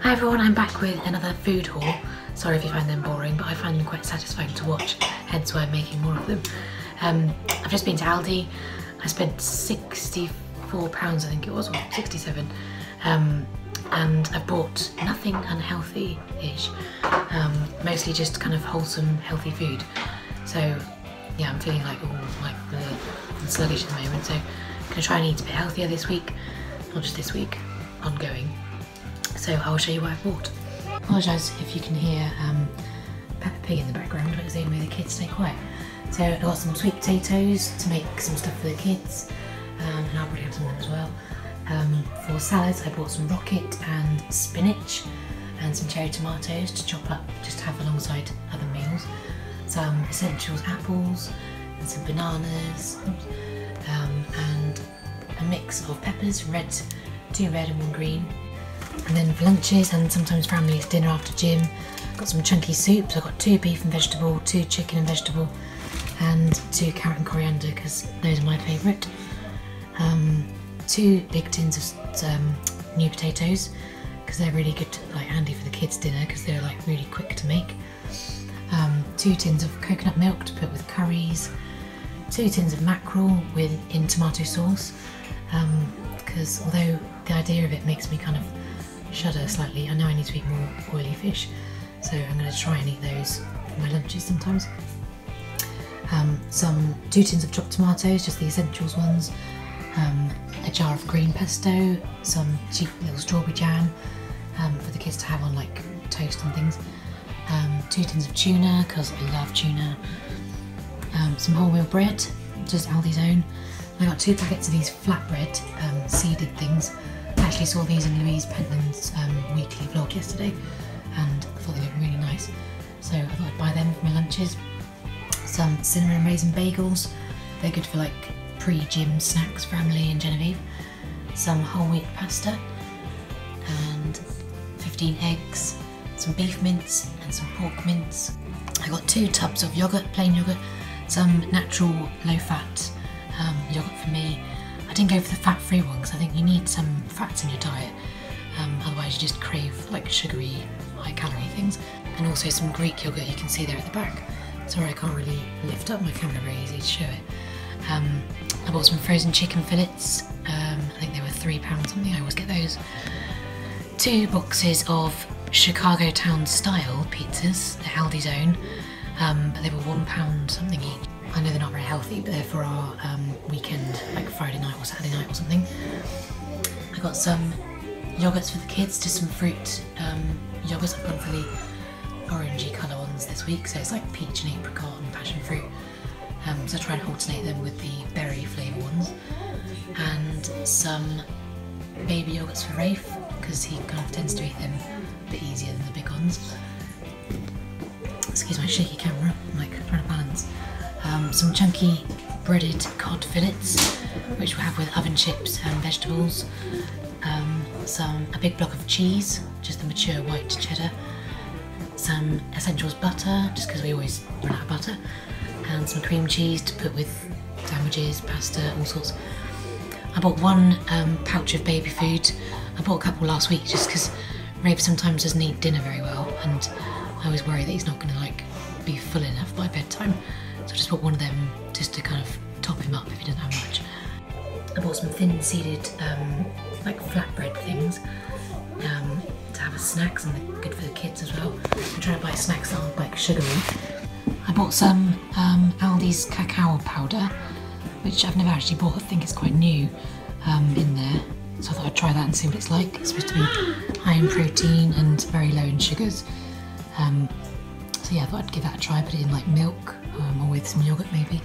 Hi everyone, I'm back with another food haul. Sorry if you find them boring, but I find them quite satisfying to watch, hence why I'm making more of them. I've just been to Aldi. I spent £64, I think it was, or 67, and I bought nothing unhealthy-ish, mostly just kind of wholesome, healthy food. So yeah, I'm feeling like all like sluggish at the moment, so I'm gonna try and eat a bit healthier this week, not just this week, ongoing. So I will show you what I bought. I apologise if you can hear Peppa Pig in the background, but it's the only way the kids stay quiet. So I got some sweet potatoes to make some stuff for the kids, and I'll probably have some of them as well. For salads, I bought some rocket and spinach and some cherry tomatoes to chop up just to have alongside other meals. Some essentials apples and some bananas, and a mix of peppers, two red and one green. And then for lunches and sometimes family's dinner after gym, got some chunky soups. I've got 2 beef and vegetable, 2 chicken and vegetable, and 2 carrot and coriander because those are my favourite. 2 big tins of new potatoes because they're really good, like handy for the kids' dinner because they're like really quick to make. 2 tins of coconut milk to put with curries. 2 tins of mackerel in tomato sauce because although the idea of it makes me kind of shudder slightly, I know I need to eat more oily fish, so I'm going to try and eat those for my lunches sometimes. 2 tins of chopped tomatoes, just the essentials ones, a jar of green pesto, some cheap little strawberry jam for the kids to have on like toast and things, 2 tins of tuna because I love tuna, some wholemeal bread, just Aldi's own. I got 2 packets of these flatbread seeded things. I actually saw these in Louise Pentland's weekly vlog yesterday and I thought they looked really nice, so I thought I'd buy them for my lunches. Some cinnamon and raisin bagels, they're good for like pre-gym snacks for Emily and Genevieve. Some whole wheat pasta and 15 eggs, some beef mince and some pork mince. I got 2 tubs of yoghurt, plain yoghurt, some natural low-fat yoghurt for me. I didn't go for the fat-free one because I think you need some fats in your diet, otherwise you just crave like sugary, high-calorie things. And also some Greek yoghurt, you can see there at the back. Sorry, I can't really lift up my camera very easy to show it. I bought some frozen chicken fillets, I think they were £3 something, I always get those. 2 boxes of Chicago Town style pizzas, they're Aldi's own, but they were £1 something each. I know they're not very healthy, but they're for our weekend, like Friday night or Saturday night or something. I got some yogurts for the kids, just some fruit yogurts. I've gone for the orangey colour ones this week, so it's like peach and apricot and passion fruit. So I try and alternate them with the berry flavour ones. And some baby yogurts for Rafe, because he kind of tends to eat them a bit easier than the big ones. Excuse my shaky camera, I'm like trying to balance. Some chunky breaded cod fillets, which we'll have with oven chips and vegetables. A big block of cheese, just the mature white cheddar. Some essentials butter, just because we always run out of butter. And some cream cheese to put with sandwiches, pasta, all sorts. I bought 1 pouch of baby food. I bought a couple last week just because Rafe sometimes doesn't eat dinner very well, and I always worry that he's not going to like be full enough by bedtime. So I just bought 1 of them just to kind of top him up if he doesn't have much. I bought some thin seeded like flatbread things to have as snacks, and they're good for the kids as well. I'm trying to buy snacks that aren't like sugary. I bought some Aldi's cacao powder, which I've never actually bought. I think it's quite new in there, so I thought I'd try that and see what it's like. It's supposed to be high in protein and very low in sugars. So yeah, I thought I'd give that a try, put it in like milk or with some yoghurt maybe.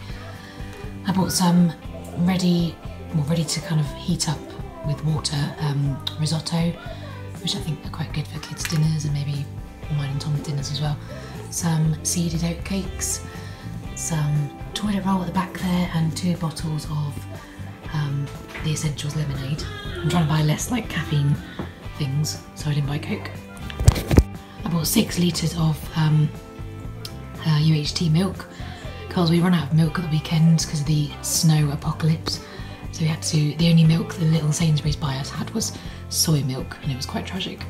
I bought some ready to kind of heat up with water risotto, which I think are quite good for kids' dinners and maybe mine and Tom's dinners as well. Some seeded oat cakes, some toilet roll at the back there, and 2 bottles of the Essentials lemonade. I'm trying to buy less like caffeine things, so I didn't buy Coke. I bought 6 litres of UHT milk because we run out of milk at the weekends because of the snow apocalypse. So we had to, the only milk the little Sainsbury's buy us had was soy milk, and it was quite tragic.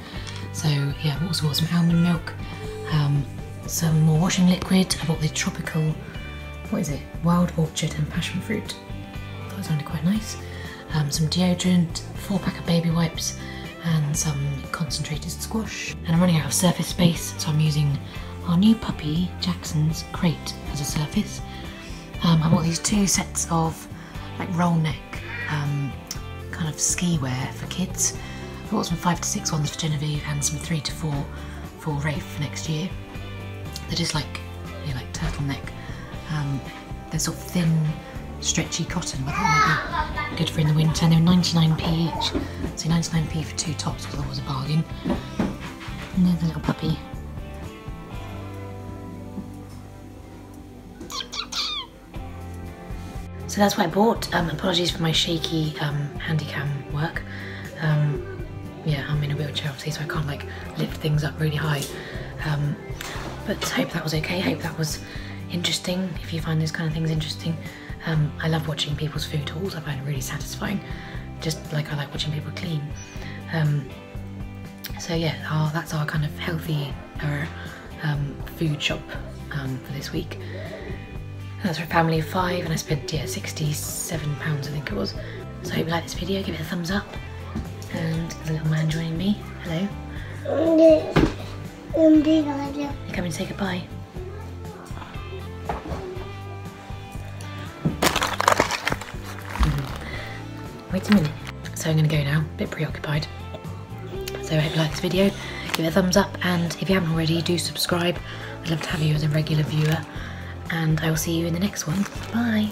So yeah, I also bought some almond milk, some more washing liquid. I bought the tropical, what is it, Wild Orchid and passion fruit. I thought it sounded quite nice. Some deodorant, 4-pack of baby wipes, and some concentrated squash. And I'm running out of surface space, so I'm using our new puppy, Jackson's crate, as a surface. I bought these 2 sets of like roll neck kind of ski wear for kids. I bought some 5 to 6 ones for Genevieve and some 3 to 4 for Rafe for next year. They're just like, you know, like turtleneck. They're sort of thin, stretchy cotton, but they might be good for in the winter. And they were 99p each, so 99p for 2 tops, which I thought was a bargain. And there's the little puppy. So that's what I bought. Apologies for my shaky handycam work. Yeah, I'm in a wheelchair obviously, so I can't like lift things up really high. But hope that was okay. Hope that was interesting. If you find those kind of things interesting, I love watching people's food hauls. I find it really satisfying. Just like I like watching people clean. So yeah, that's our kind of healthy food shop for this week. That's for a family of 5, and I spent £67 I think it was. So I hope you like this video, give it a thumbs up. And there's a little man joining me. Hello. You come and say goodbye. Wait a minute. So I'm going to go now, a bit preoccupied. So I hope you like this video, give it a thumbs up, and if you haven't already, do subscribe. I'd love to have you as a regular viewer, and I will see you in the next one. Bye.